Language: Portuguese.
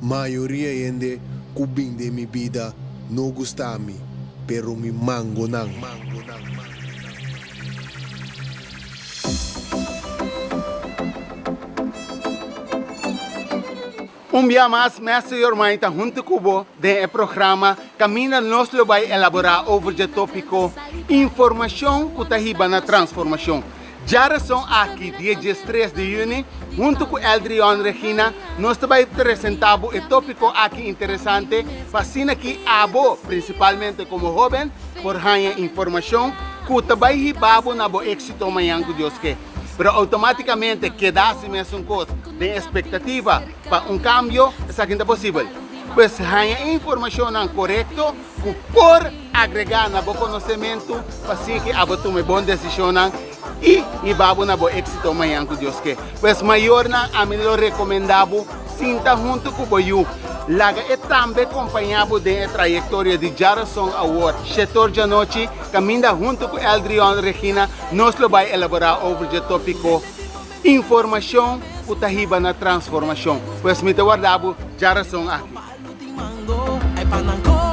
Mayoría yende kubing de mi vida no gusta mi, pero mi mango nang. Un día más, Mestre Yormaita, junto com o programa Camina nos lo vai elaborar over o tópico Informação que está na transformação. Já são aqui, dia 3 de junho, junto com Eldrion Regina, nós vamos apresentar o tópico aqui interessante, para aqui abo, principalmente como jovem, por ganhar informação, que vai ribabo na bo êxito amanhã que Deus quer. Pero automaticamente quedarse mesmo coisa de expectativa para cambio, isso aqui não é possível. Pues ganha informação correta por agregar na bo conhecimento para que abo tome boa decisão e babo na bo êxito amanhã que Deus quer. Pues maior na a melhor recomendado sinta junto com o Laga é também acompanhado da trajetória de Jarason Award. Setor de noite, caminha junto com Eldrion Regina, nós vai elaborar over o tópico Informação que está na transformação. Pois me guardado Jarason aqui. Ay, panangko